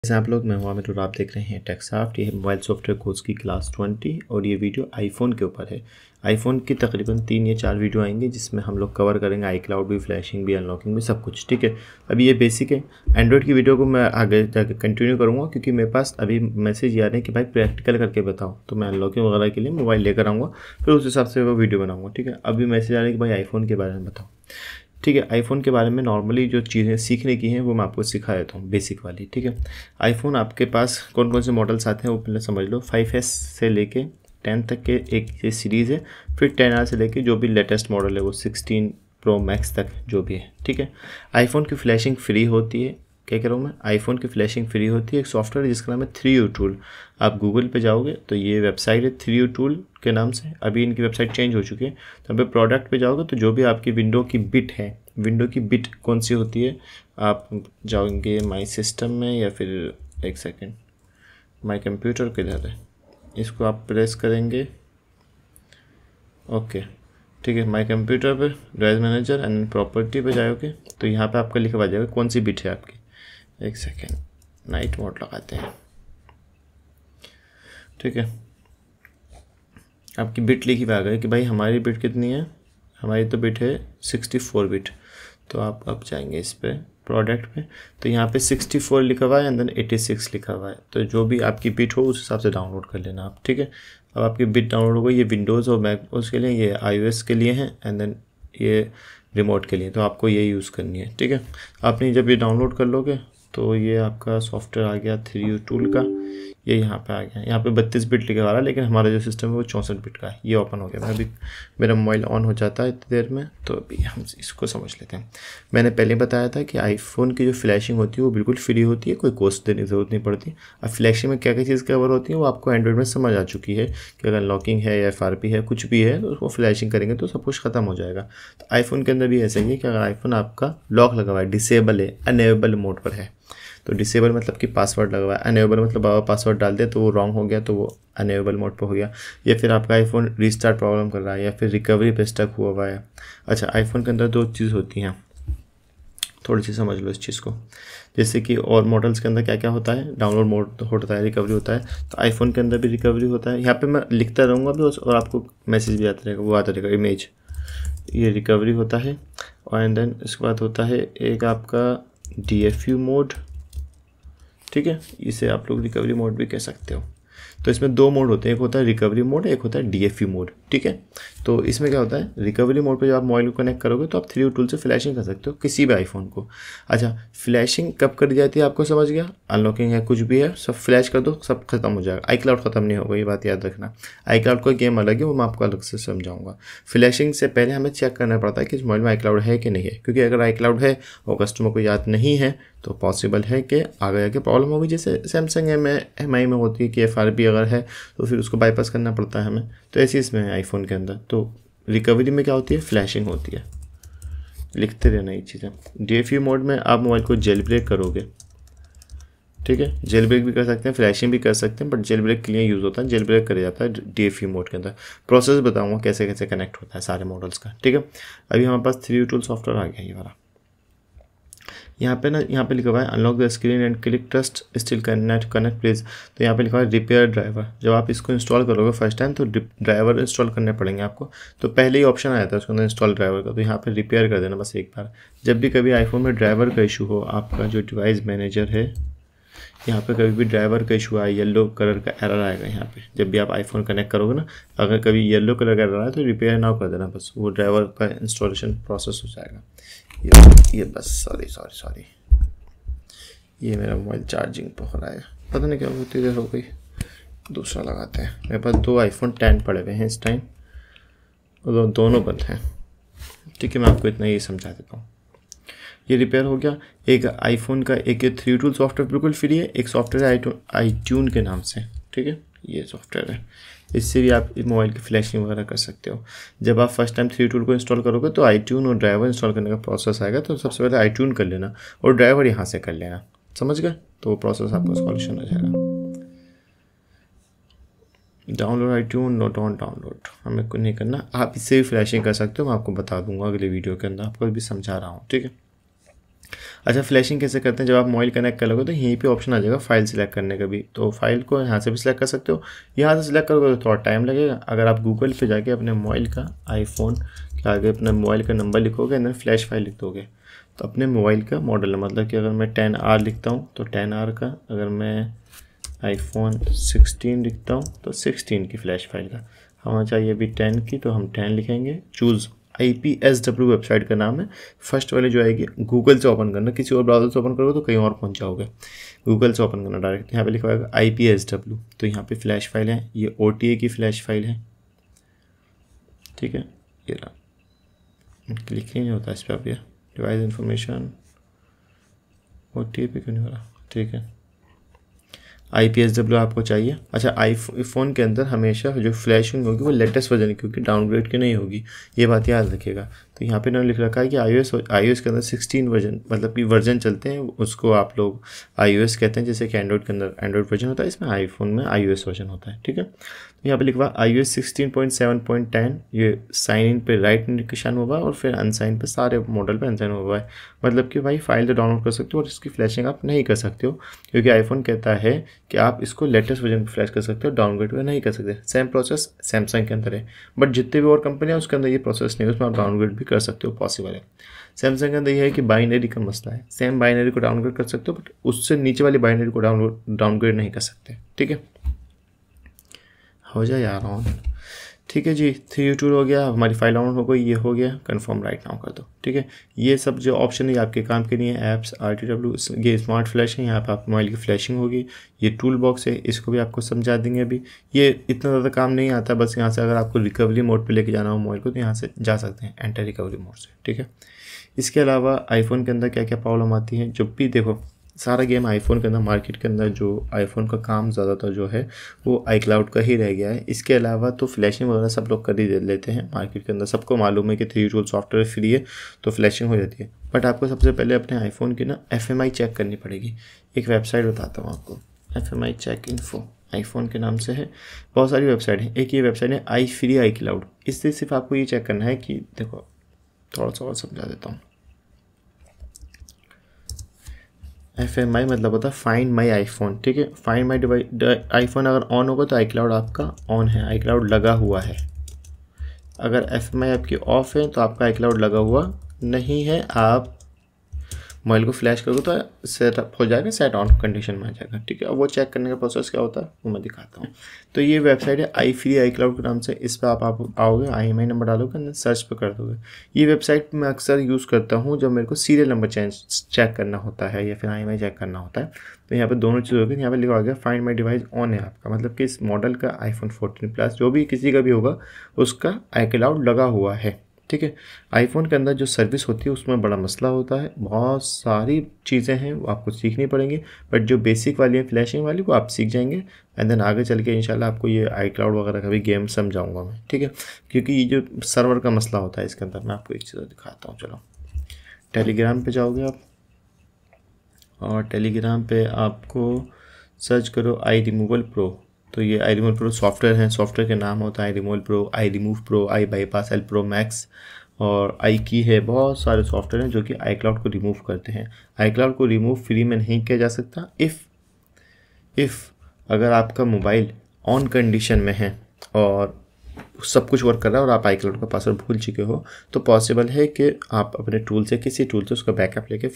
जैसे आप लोग, मैं हूं आमिर और आप देख रहे हैं टेक्सॉफ्ट। ये मोबाइल सॉफ्टवेयर कोर्स की क्लास 20 और ये वीडियो आईफोन के ऊपर है। आईफोन की तकरीबन 3 या 4 वीडियो आएंगे जिसमें हम लोग कवर करेंगे आई क्लाउड भी, फ्लैशिंग भी, अनलॉकिंग भी, सब कुछ। ठीक है, अभी ये बेसिक है। एंड्रॉयड की वीडियो को मैं आगे जाकर कंटिन्यू करूँगा क्योंकि मेरे पास अभी मैसेज आ रहे हैं कि भाई प्रैक्टिकल करके बताओ, तो मैं अनलॉकिंग वगैरह के लिए मोबाइल लेकर आऊँगा, फिर उस हिसाब से वो वीडियो बनाऊँगा। ठीक है, अभी मैसेज आ रहा है कि भाई आईफोन के बारे में बताओ। ठीक है, आईफोन के बारे में नॉर्मली जो चीज़ें सीखने की हैं वो मैं आपको सिखा देता हूँ, बेसिक वाली। ठीक है, आईफोन आपके पास कौन कौन से मॉडल्स आते हैं वो पहले समझ लो। 5S से लेके 10 तक के एक ये सीरीज़ है, फिर 10R से लेके जो भी लेटेस्ट मॉडल है वो 16 प्रो मैक्स तक जो भी है। ठीक है, आईफोन की फ्लैशिंग फ्री होती है। क्या कह रहा हूँ मैं, आईफोन की फ्लैशिंग फ्री होती है। एक सॉफ्टवेयर है जिसका नाम है 3U टूल। आप गूगल पे जाओगे तो ये वेबसाइट है 3U टूल के नाम से। अभी इनकी वेबसाइट चेंज हो चुकी है। तो अभी प्रोडक्ट पे जाओगे तो जो भी आपकी विंडो की बिट है, विंडो की बिट कौन सी होती है, आप जाओगे माई सिस्टम में या फिर एक सेकेंड, माई कंप्यूटर किधर है, इसको आप प्रेस करेंगे। ओके, ठीक है, माई कंप्यूटर पे डिवाइस मैनेजर एंड प्रॉपर्टी पे जाओगे तो यहाँ पे आपका लिखा आ जाएगा कौन सी बिट है आपकी। एक सेकेंड, नाइट मोड लगाते हैं। ठीक है, आपकी बिट लिखी हुई आ गई कि भाई हमारी बिट कितनी है, हमारी तो बिट है 64 बिट। तो आप अब जाएंगे इस पे प्रोडक्ट पे, तो यहाँ पे 64 लिखा हुआ है एंड देन 86 लिखा हुआ है। तो जो भी आपकी बिट हो उस हिसाब से डाउनलोड कर लेना आप। ठीक है, अब आपकी बिट डाउनलोड हो गई। ये विंडोज़ और मैक उसके लिए, ये iOS के लिए है एंड देन ये रिमोट के लिए, तो आपको ये यूज़ करनी है। ठीक है, आपने जब ये डाउनलोड कर लोगे तो ये आपका सॉफ्टवेयर आ गया 3U टूल का। ये यहाँ पे आ गया, यहाँ पे 32 बिट लिखा आ रहा है, लेकिन हमारा जो सिस्टम है वो 64 बिट का है। ये ओपन हो गया। मैं अभी, मेरा मोबाइल ऑन हो जाता है इतनी देर में, तो अभी हम इसको समझ लेते हैं। मैंने पहले बताया था कि आईफोन की जो फ्लैशिंग होती है वो बिल्कुल फ्री होती है, कोई कॉस्ट देने की ज़रूरत नहीं पड़ती। अब फ्लैशिंग में क्या क्या चीज़ कवर होती है वो आपको एंड्रॉइड में समझ आ चुकी है कि अगर लॉकिंग है या FRP है, कुछ भी है, तो उसको फ्लैशिंग करेंगे तो सब कुछ खत्म हो जाएगा। तो आईफोन के अंदर भी ऐसा ही है कि अगर आईफोन आपका लॉक लगा हुआ है, डिसेबल है, अनेबल मोड पर है, तो डिसेबल मतलब कि पासवर्ड लगा हुआ है, अनेबल मतलब बाबा पासवर्ड डाल दे तो वो रॉन्ग हो गया तो वो अनेबल मोड पर हो गया, या फिर आपका आईफोन रीस्टार्ट प्रॉब्लम कर रहा है, या फिर रिकवरी पे स्टक हुआ है। अच्छा, आईफोन के अंदर दो चीज़ होती हैं, थोड़ी सी समझ लो इस चीज़ को। जैसे कि और मॉडल्स के अंदर क्या क्या होता है, डाउनलोड मोड तो होता है, रिकवरी होता है, तो आईफोन के अंदर भी रिकवरी होता है। यहाँ पे मैं लिखता रहूँगा भी और आपको मैसेज भी आता रहेगा, वो आता रहेगा इमेज, ये रिकवरी होता है। और एंड देन इसके बाद होता है एक आपका DFU मोड। ठीक है, इसे आप लोग रिकवरी मोड भी कह सकते हो। तो इसमें दो मोड होते हैं, एक होता है रिकवरी मोड, एक होता है DFU मोड। ठीक है, तो इसमें क्या होता है, रिकवरी मोड पे जब आप मोबाइल को कनेक्ट करोगे तो आप 3U टूल से फ्लैशिंग कर सकते हो किसी भी आईफोन को। अच्छा, फ्लैशिंग कब कर जाती है आपको समझ गया, अनलॉकिंग है, कुछ भी है, सब फ्लैश कर दो, सब खत्म हो जाएगा। आई क्लाउड ख़त्म नहीं होगा, ये बात याद रखना। आई क्लाउड का गेम अलग है, वो मैं आपको अलग से समझाऊंगा। फ्लैशिंग से पहले हमें चेक करना पड़ता है कि इस मोबाइल में आई क्लाउड है कि नहीं है, क्योंकि अगर आई क्लाउड है और कस्टमर को याद नहीं है तो पॉसिबल है कि आगे जाके प्रॉब्लम होगी। जैसे सैमसंग MI में होती है कि FRP अगर है तो फिर उसको बाईपास करना पड़ता है हमें, तो ऐसी इसमें है आईफोन के अंदर। तो रिकवरी में क्या होती है, फ्लैशिंग होती है, लिखते रहना ये चीज़ें। DFU मोड में आप मोबाइल को जेल ब्रेक करोगे। ठीक है, जेल ब्रेक भी कर सकते हैं, फ्लैशिंग भी कर सकते हैं, बट जेल ब्रेक के लिए यूज़ होता है, जेल ब्रेक करा जाता है DFU मोड के अंदर। प्रोसेस बताऊँगा कैसे कैसे कनेक्ट होता है सारे मॉडल्स का। ठीक है, अभी हमारे पास 3U टूल सॉफ्टवेयर आ गया ये वाला। यहाँ पे ना, यहाँ पे लिखा हुआ है unlock the screen and click trust still connect please. तो यहाँ पे लिखा हुआ है रिपेयर ड्राइवर। जब आप इसको इंस्टॉल करोगे फर्स्ट टाइम तो ड्राइवर इंस्टॉल करने पड़ेंगे आपको। तो पहले ही ऑप्शन आया था उसके अंदर इंस्टॉल ड्राइवर का, तो यहाँ पे रिपेयर कर देना बस एक बार। जब भी कभी आईफोन में ड्राइवर का इशू हो, आपका जो डिवाइस मैनेजर है, यहाँ पे कभी भी ड्राइवर का इशू आए, येलो कलर का एरर आएगा यहाँ पे, जब भी आप आईफोन कनेक्ट करोगे ना, अगर कभी येलो कलर का एरर आए तो रिपेयर ना कर देना, बस वो ड्राइवर का इंस्टॉलेशन प्रोसेस हो जाएगा। ये बस सॉरी, ये मेरा मोबाइल चार्जिंग पर हो रहा है, पता नहीं क्या होती देर हो गई, दूसरा लगाते हैं। मेरे पास 2 iPhone 10 पड़े हुए हैं इस टाइम, और दोनों बंद हैं। ठीक है, मैं आपको इतना ही समझा देता हूँ। ये रिपेयर हो गया। एक आईफोन का एक 3U टूल सॉफ्टवेयर बिल्कुल फ्री है, एक सॉफ्टवेयर है iTune के नाम से। ठीक है, ये सॉफ्टवेयर है, इससे भी आप मोबाइल की फ्लैशिंग वगैरह कर सकते हो। जब आप फर्स्ट टाइम 3U टूल को इंस्टॉल करोगे तो iTune और ड्राइवर इंस्टॉल करने का प्रोसेस आएगा, तो सबसे पहले iTune कर लेना और ड्राइवर यहाँ से कर लेना, समझ गए, तो वो प्रोसेस आपका सॉल्यूशन हो जाएगा। Download iTune, no don't download, हमें कुछ नहीं करना। आप इससे भी फ्लैशिंग कर सकते हो, मैं आपको बता दूंगा अगले वीडियो के अंदर, आपको भी समझा रहा हूँ। ठीक है, अच्छा, फ्लैशिंग कैसे करते हैं? जब आप मोबाइल कनेक्ट कर लोगे तो यहीं पे ऑप्शन आ जाएगा फाइल सिलेक्ट करने का भी, तो फाइल को यहाँ से भी सिलेक्ट कर सकते हो। यहाँ से सिलेक्ट करोगे तो थोड़ा टाइम लगेगा। अगर आप गूगल पे जाके अपने मोबाइल का आईफोन के आगे अपने मोबाइल का नंबर लिखोगे एंड देन फ्लैश फाइल लिख दोगे, तो अपने मोबाइल का मॉडल, मतलब कि अगर मैं 10R लिखता हूँ तो 10R का, अगर मैं आईफोन 16 लिखता हूँ तो 16 की फ्लैश फाइल का। हमें चाहिए अभी 10 की, तो हम 10 लिखेंगे। चूज़ IPSW वेबसाइट का नाम है। फर्स्ट वाले जो आएगी गूगल से ओपन करना, किसी और ब्राउज़र से ओपन करोगे तो कहीं और पहुंच जाओगे। गूगल से ओपन करना डायरेक्ट, यहाँ पे लिखा होगा IPSW, तो यहाँ पे फ्लैश फाइल है, ये OTA की फ्लैश फाइल है, ठीक है। ये क्लिक ही नहीं होता इस पर, अब ये डिवाइस इन्फॉर्मेशन OTA पे क्यों नहीं हो रहा, ठीक है। IPSW आपको चाहिए। अच्छा, आईफोन के अंदर हमेशा जो फ्लैशिंग होगी वो लेटेस्ट वर्जन की, क्योंकि डाउनग्रेड की नहीं होगी, ये बात याद रखिएगा। तो यहाँ पे ना लिख रखा है कि iOS के अंदर 16 वर्जन, मतलब कि वर्जन चलते हैं, उसको आप लोग iOS कहते हैं, जैसे कि एंड्रॉइड के अंदर एंड्रॉइड वर्जन होता है, इसमें आईफोन में iOS वर्जन होता है, ठीक है। तो यहाँ पे लिखा हुआ iOS 16.7.10, ये साइन इन पे राइट निशान हुआ है और फिर अनसाइन पे, सारे मॉडल पे अनसाइन हुआ है। मतलब कि भाई फाइल तो डाउनलोड कर सकते हो और इसकी फ्लैशिंग आप नहीं कर सकते हो, क्योंकि आईफोन कहता है कि आप इसको लेटेस्ट वर्जन पे फ्लैश कर सकते हो, डाउनग्रेड में नहीं कर सकते। सेम प्रोसेस सैमसंग के अंदर है, बट जितने भी और कंपनी है उसके अंदर ये प्रोसेस नहीं है, उसमें आप डाउनग्रेड भी कर सकते हो, पॉसिबल है। सैमसंग के अंदर ये है कि बाइनरी का मसला है, सेम बाइनरी को डाउनग्रेड कर सकते हो, बट उससे नीचे वाली बाइनरी को डाउनग्रेड नहीं कर सकते, ठीक है। हो जाए यार ऑन, ठीक है जी। 3 टूर हो गया, हमारी फाइल डाउनलोड हो गई, ये हो गया, कंफर्म राइट नाउ कर दो, ठीक है। ये सब जो ऑप्शन है आपके काम के लिए, ऐप्स, RTW, ये स्मार्ट फ्लैश है, यहाँ पे आप मोबाइल की फ्लैशिंग होगी। ये टूल बॉक्स है, इसको भी आपको समझा देंगे अभी। ये इतना ज़्यादा काम नहीं आता, बस यहाँ से अगर आपको रिकवरी मोड पे लेके जाना हो मोबाइल को तो यहाँ से जा सकते हैं, एंटर रिकवरी मोड से, ठीक है। इसके अलावा आईफोन के अंदर क्या क्या प्रॉब्लम आती है, जब भी देखो सारा गेम आईफोन के अंदर, मार्केट के अंदर जो आईफोन का काम ज़्यादातर जो है वो iCloud का ही रह गया है। इसके अलावा तो फ्लैशिंग वगैरह सब लोग कर ही लेते हैं मार्केट के अंदर, सबको मालूम है कि 3 टूल सॉफ्टवेयर फ्री है तो फ्लैशिंग हो जाती है। बट आपको सबसे पहले अपने आईफोन की ना FMI चेक करनी पड़ेगी। एक वेबसाइट बताता हूँ आपको, FMI चेक इन्फो आईफोन के नाम से है। बहुत सारी वेबसाइट है, एक ये वेबसाइट है iFree iCloud। इससे सिर्फ आपको ये चेक करना है कि, देखो थोड़ा सा और समझा देता हूँ। FMI मतलब होता है फाइंड माई आईफोन, ठीक है। फाइंड माई डिवाइस आईफोन अगर ऑन होगा तो iCloud आपका ऑन है, iCloud लगा हुआ है। अगर FMI आपकी ऑफ है तो आपका iCloud लगा हुआ नहीं है। आप मोबाइल को फ्लैश करोगे तो सेटअप हो जाएगा, सेट ऑन कंडीशन में आ जाएगा, ठीक है। अब वो चेक करने का प्रोसेस क्या होता है वो मैं दिखाता हूँ। तो ये वेबसाइट है iFree iCloud के नाम से, इस पर आप आओगे, IMI नंबर डालोगे, सर्च पे कर दोगे। ये वेबसाइट मैं अक्सर यूज़ करता हूँ जब मेरे को सीरियल नंबर चेक करना होता है या फिर IMI चेक करना होता है। तो यहाँ पर दोनों चीज़ होगी। यहाँ पर लिखा गया फाइंड माई डिवाइस ऑन है आपका, मतलब कि इस मॉडल का iPhone 14 प्लस जो भी किसी का भी होगा उसका iCloud लगा हुआ है, ठीक है। आईफोन के अंदर जो सर्विस होती है उसमें बड़ा मसला होता है, बहुत सारी चीज़ें हैं वो आपको सीखनी पड़ेंगी, बट जो बेसिक वाली है फ्लैशिंग वाली वो आप सीख जाएंगे एंड देन आगे चल के इंशाल्लाह आपको ये iCloud वगैरह का भी गेम समझाऊंगा मैं, ठीक है। क्योंकि ये जो सर्वर का मसला होता है इसके अंदर, मैं आपको एक चीज़ दिखाता हूँ। चलो टेलीग्राम पे जाओगे आप और टेलीग्राम पे आपको सर्च करो iRemoval Pro। तो ये iRemoval Pro सॉफ्टवेयर है, सॉफ्टवेयर के नाम होता है iRemoval Pro, iRemove Pro, iBypass L Pro Max और iKey है। बहुत सारे सॉफ्टवेयर हैं जो कि iCloud को रिमूव करते हैं। iCloud को रिमूव फ्री में नहीं किया जा सकता। इफ़ अगर आपका मोबाइल ऑन कंडीशन में है और सब कुछ वर्क कर रहा है और आप iCloud का पासवर्ड भूल चुके हो तो पॉसिबल है कि आप अपने टूल से, किसी टूल से उसका बैकअप लेके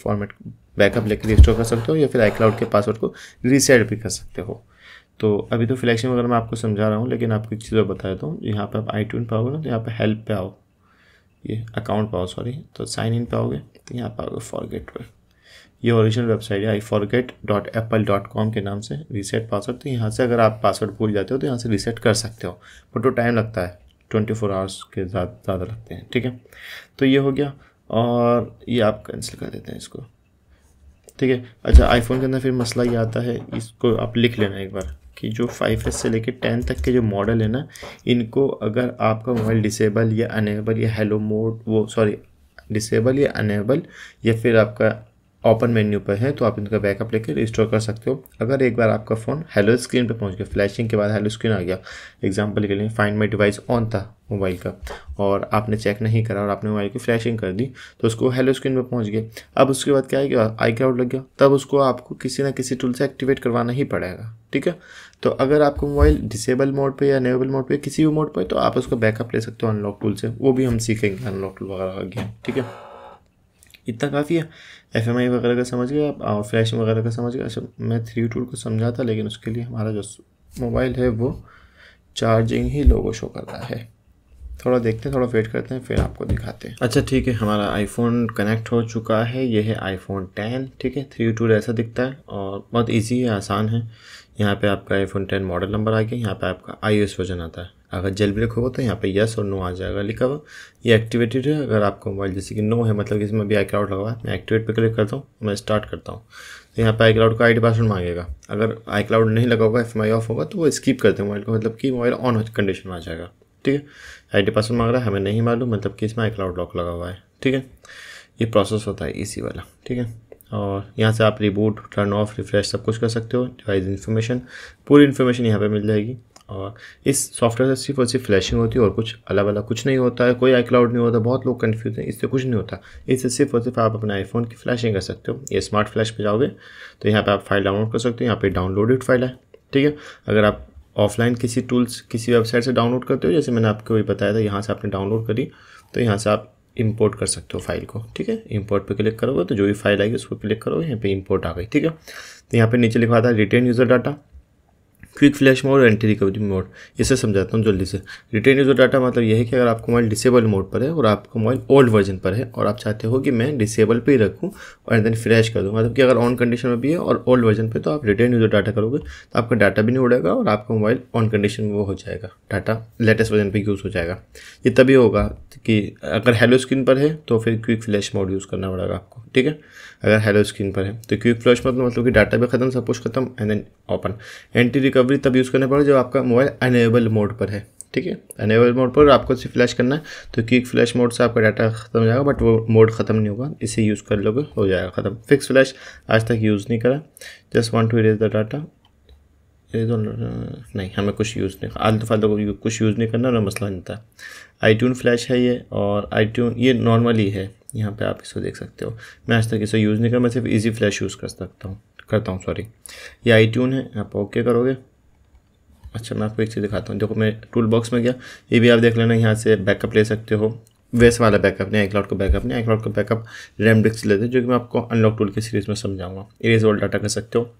रिस्टोर कर सकते हो या फिर iCloud के पासवर्ड को रीसेट भी कर सकते हो। तो अभी तो फ्लैशिंग वगैरह मैं आपको समझा रहा हूँ, लेकिन आपको एक चीज़ बता देता हूँ। यहाँ पे आप iTunes पे आओगे ना तो यहाँ पे हेल्प पे आओ, ये अकाउंट पे आओ, सॉरी, तो साइन इन पे आओगे तो यहाँ पे आओगे फॉरगेट पे। ये ओरिजिनल वेबसाइट है iforget.apple.com के नाम से, रीसेट पासवर्ड। तो यहाँ से अगर आप पासवर्ड भूल जाते हो तो यहाँ से रीसेट कर सकते हो, बट वो टाइम लगता है, 24 आवर्स के ज़्यादा लगते हैं, ठीक है। तो ये हो गया और ये आप कैंसिल कर देते हैं इसको, ठीक है। अच्छा, आईफोन के अंदर फिर मसला ये आता है, इसको आप लिख लेना एक बार कि जो 5S से लेके 10 तक के जो मॉडल है ना, इनको अगर आपका मोबाइल डिसेबल या अनेबल या हेलो मोड, डिसेबल या अनेबल या फिर आपका ओपन मेन्यू पर है तो आप इनका बैकअप लेकर रिस्टोर कर सकते हो। अगर एक बार आपका फ़ोन हेलो स्क्रीन पे पहुंच गया, फ्लैशिंग के बाद हेलो स्क्रीन आ गया, एग्जांपल के लिए फाइंड माई डिवाइस ऑन था मोबाइल का और आपने चेक नहीं करा और आपने मोबाइल की फ्लैशिंग कर दी तो उसको हेलो स्क्रीन पे पहुंच गया। अब उसके बाद क्या आएगा, आई क्लाउड लग गया, तब उसको आपको किसी ना किसी टूल से एक्टिवेट करवाना ही पड़ेगा। ठीक है, तो अगर आपको मोबाइल डिसेबल मोड पे या इनेबल मोड पे किसी भी मोड पे तो आप उसका बैकअप ले सकते हो अनलॉक टूल से, वो भी हम सीखेंगे अनलॉक टूल वगैरह का गेम। ठीक है, इतना काफ़ी है। FMI वगैरह का समझ गए आप और फ्लैशिंग वगैरह का समझ गए। अच्छा, मैं 3 टूल को समझा था लेकिन उसके लिए हमारा जो मोबाइल है वो चार्जिंग ही लोगो शो कर रहा है। थोड़ा देखते हैं, थोड़ा वेट करते हैं, फिर आपको दिखाते हैं। अच्छा ठीक है, हमारा आईफोन कनेक्ट हो चुका है। ये है आईफोन 10। ठीक है, 3 टूल ऐसा दिखता है और बहुत इजी है, आसान है। यहाँ पे आपका आईफोन 10 मॉडल नंबर आ गया, यहाँ पे आपका iOS वर्जन आता है। अगर जेल ब्रेक होगा तो यहाँ पे यस और नो आ जाएगा लिखा हुआ, ये एक्टिवेटेड है। अगर आपका मोबाइल जैसे कि नो है, मतलब कि इसमें भी आई क्लाउड लगा हुआ है, मैं एक्टिवेट पे क्लिक करता हूँ, मैं स्टार्ट करता हूँ तो यहाँ पे आई क्लाउड का आईडी पासवर्ड मांगेगा। अगर आई क्लाउड नहीं लगा होगा, FMI ऑफ होगा तो वो स्किप करते हैं मोबाइल को, मतलब कि मोबाइल ऑन कंडीशन में आ जाएगा। ठीक है, आईडी पासवर्ड मांग रहा है, हमें नहीं मालूम, मतलब कि इसमें आई क्लाउड लॉक लगा हुआ है। ठीक है, ये प्रोसेस होता है इसी वाला। ठीक है, और यहाँ से आप रिबूट, टर्न ऑफ, रिफ्रेश सब कुछ कर सकते हो। डिवाइस इन्फॉर्मेशन, पूरी इन्फॉर्मेशन यहाँ पे मिल जाएगी। और इस सॉफ्टवेयर से सिर्फ और सिर्फ फ्लैशिंग होती है और कुछ अलग अलग कुछ नहीं होता है, कोई आई क्लाउड नहीं होता। बहुत लोग कन्फ्यूज हैं, इससे कुछ नहीं होता। इससे सिर्फ और सिर्फ आप अपने आईफोन की फ्लैशिंग कर सकते हो। ये स्मार्ट फ्लैश पे जाओगे तो यहाँ पे आप फाइल डाउनलोड कर सकते हो, यहाँ पे डाउनलोडेड फाइल है। ठीक है, अगर आप ऑफलाइन किसी टूल्स किसी वेबसाइट से डाउनलोड करते हो, जैसे मैंने आपको भी बताया था, यहाँ से आपने डाउनलोड करी तो यहाँ से आप इंपोर्ट कर सकते हो फाइल को। ठीक है, इंपोर्ट पे क्लिक करोगे तो जो भी फाइल आएगी उसको क्लिक करोगे, यहाँ पे इंपोर्ट आ गई। ठीक है, तो यहाँ पे नीचे लिखा था retain user data, quick flash mode और एंटी रिकवरी मोड। इसे समझाता हूँ जल्दी से। रिटेन यूज़र डाटा मतलब यह है कि अगर आपका मोबाइल डिसेबल मोड पर है और आपका मोबाइल ओल्ड वर्जन पर है और आप चाहते हो कि मैं डिसेबल पे ही रखूँ और देन फ्लैश कर दूँ, मतलब कि अगर ऑन कंडीशन में भी है और ओल्ड वर्जन पे, तो आप रिटेन यूज़र डाटा करोगे तो आपका डाटा भी नहीं उड़ेगा और आपका मोबाइल ऑन कंडीशन में वो हो जाएगा, डाटा लेटेस्ट वर्जन पर यूज़ हो जाएगा। ये तभी होगा कि अगर हेलो स्क्रीन पर है तो फिर क्विक फ्लैश मोड यूज़ करना पड़ेगा आपको। ठीक है, अगर हेलो स्क्रीन पर है तो क्विक फ्लैश मोड मतलब कि डाटा भी खत्म, सब कुछ खत्म, and then open. Anti recovery तब यूज़ करना पड़ेगा जब आपका मोबाइल अनेबल मोड पर है। ठीक है, अनेबल मोड पर आपको सिर्फ फ्लैश करना है तो क्विक फ्लैश मोड से आपका डाटा खत्म हो जाएगा, बट वो मोड खत्म नहीं होगा, इसे यूज़ कर लोगे हो जाएगा खत्म। फिक्स फ्लैश आज तक यूज़ नहीं करा, just want to erase the data, नहीं हमें कुछ यूज़ नहीं, आलतू फालतू को कुछ यूज़ नहीं करना, और मसला नहीं था। iTunes फ्लैश है ये, और iTunes ये नॉर्मली है, यहाँ पे आप इसको देख सकते हो। मैं आज तक इसे यूज़ नहीं करा, मैं सिर्फ इजी फ्लैश यूज़ करता हूँ सॉरी। ये iTunes है, आप ओके करोगे। अच्छा, मैं आपको एक चीज़ दिखाता हूँ, देखो मैं टूल बॉक्स में गया, ये भी आप देख लेना, यहाँ से बैकअप ले सकते हो। वैसे वाला बैकअप नहीं, iCloud का बैकअप नहीं, iCloud का बैकअप रैम डिस्क लेते हैं, जो कि मैं आपको अनलॉक टूल की सीरीज़ में समझाऊंगा। इरेज ऑल डाटा कर सकते हो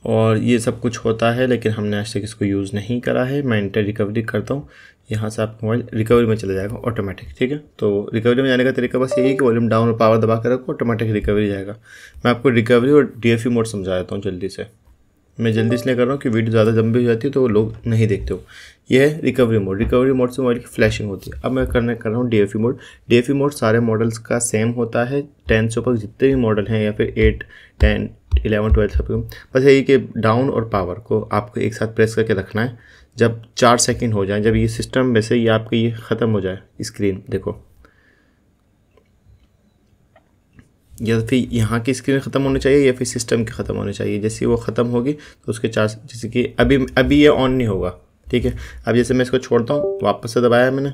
और ये सब कुछ होता है, लेकिन हमने आज तक इसको यूज़ नहीं करा है। मैं इंटर रिकवरी करता हूँ, यहाँ से आपका मोबाइल रिकवरी में चला जाएगा ऑटोमेटिक। ठीक है, तो रिकवरी में जाने का तरीका बस यही है कि वॉल्यूम डाउन और पावर दबा कर रखो, ऑटोमेटिक रिकवरी जाएगा। मैं आपको रिकवरी और DFU मोड समझा देता हूँ जल्दी से। मैं जल्दी इसलिए कर रहा हूँ कि वीडियो ज़्यादा लंबी हो जाती है तो वो लोग नहीं देखते हो। यह है रिकवरी मोड। रिकवरी मोड से मोबाइल की फ्लैशिंग होती है। अब मैं कर रहा हूँ DFU मोड। DFU मोड सारे मॉडल्स का सेम होता है, 10 से ऊपर जितने भी मॉडल हैं, या फिर 8, 10, 11, 12 सब, बस यही कि डाउन और पावर को आपको एक साथ प्रेस करके रखना है। जब 4 सेकंड हो जाए, जब ये सिस्टम में से ये आपका ये ख़त्म हो जाए स्क्रीन, देखो या फिर यहाँ की स्क्रीन ख़त्म होनी चाहिए या फिर सिस्टम की ख़त्म होनी चाहिए। जैसे वो ख़त्म होगी तो उसके 4, जैसे कि अभी ये ऑन नहीं होगा। ठीक है, अब जैसे मैं इसको छोड़ता हूँ, वापस से दबाया मैंने,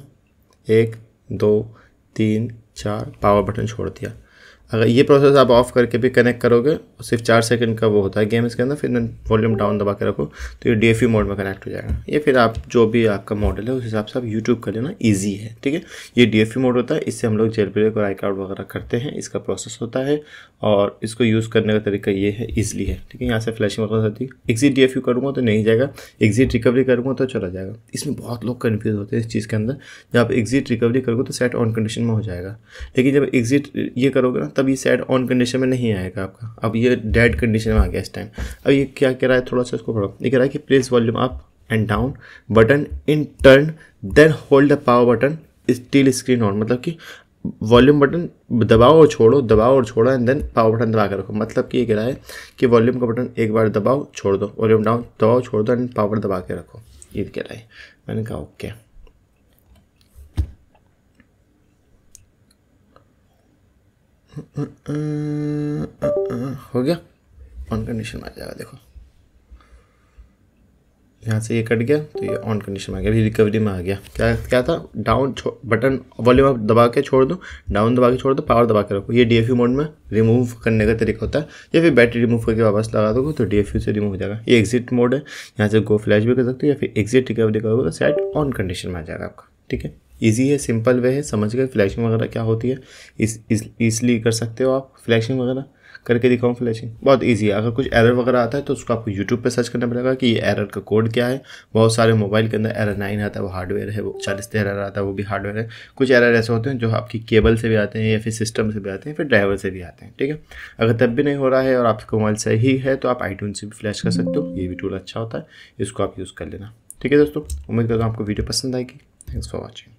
1, 2, 3, 4, पावर बटन छोड़ दिया। अगर ये प्रोसेस आप ऑफ करके भी कनेक्ट करोगे, सिर्फ 4 सेकंड का वो होता है गेम इसके अंदर, फिर वॉल्यूम डाउन दबा के रखो तो ये DFU मोड में कनेक्ट हो जाएगा। ये फिर आप जो भी आपका मॉडल है उस हिसाब से आप यूट्यूब कर लेना, ईजी है। ठीक है, ये DFU मोड होता है, इससे हम लोग जेल ब्रेक और iCloud वगैरह करते हैं, इसका प्रोसेस होता है और इसको यूज़ करने का तरीका ये है, ईजिली है। ठीक है, यहाँ से फ्लैशिंग वगैरह होती है। एग्जिट DFU करूँगा तो नहीं जाएगा, एग्जिट रिकवरी करूँगा तो चला जाएगा। इसमें बहुत लोग कन्फ्यूज़ होते हैं इस चीज़ के अंदर। जब आप एग्जिट रिकवरी करोगे तो सेट ऑन कंडीशन में हो जाएगा, लेकिन जब एग्जिट ये करोगे ना तब ये सेट ऑन कंडीशन में नहीं आएगा आपका। अब ये डेड कंडीशन में आ गया इस टाइम। अब ये क्या कह रहा है, थोड़ा सा इसको पढ़ो। ये कह रहा है कि press volume up and down button in turn, then hold the power button still screen on, मतलब कि वॉल्यूम बटन दबाओ और छोड़ो, दबाओ और छोड़ो, एंड देन पावर बटन दबा कर रखो। मतलब कि ये कह रहा है कि वॉल्यूम का बटन एक बार दबाओ छोड़ दो, वॉल्यूम डाउन दबाओ छोड़ दो, एंड पावर दबा के रखो, ये कह रहा है। मैंने कहा ओके। हो गया, ऑन कंडीशन में आ जाएगा। देखो यहाँ से ये कट गया तो ये ऑन कंडीशन में आ गया, अभी रिकवरी में आ गया। क्या क्या था, डाउन बटन वॉल्यूम आप दबा के छोड़ दो, डाउन दबा के छोड़ दो, पावर दबा के रखो। ये DFU मोड में रिमूव करने का तरीका होता है, या फिर बैटरी रिमूव करके वापस लगा दोगे तो DFU से रिमूव हो जाएगा। ये एग्जिट मोड है, यहाँ से गो फ्लैश भी कर सकते हो, या फिर एग्जिट रिकवरी करोगे तो शायद ऑन कंडीशन में आ जाएगा आपका। ठीक है, ईजी है, सिंपल वे है, समझ गए फ्लैशिंग वगैरह क्या होती है, इसलिए कर सकते हो आप। फ्लैशिंग वगैरह करके दिखाऊं, फ्लैशिंग बहुत इजी है। अगर कुछ एरर वगैरह आता है तो उसको आपको यूट्यूब पे सर्च करना पड़ेगा कि ये एरर का कोड क्या है। बहुत सारे मोबाइल के अंदर एरर 9 आता है, वो हार्डवेयर है, वो 40 एरर आता है, वो भी हार्डवेयर है। कुछ एरर ऐसे होते हैं जो आपकी केबल से भी आते हैं, या फिर सिस्टम से भी आते हैं, फिर ड्राइवर से भी आते हैं। ठीक है, अगर तब भी नहीं हो रहा है और आपका मोबाइल सही है तो आप iTunes से भी फ्लैश कर सकते हो, ये भी टूल अच्छा होता है, इसको आप यूज़ कर लेना। ठीक है दोस्तों, उम्मीद करता हूँ आपको वीडियो पसंद आएगी। Thanks for watching.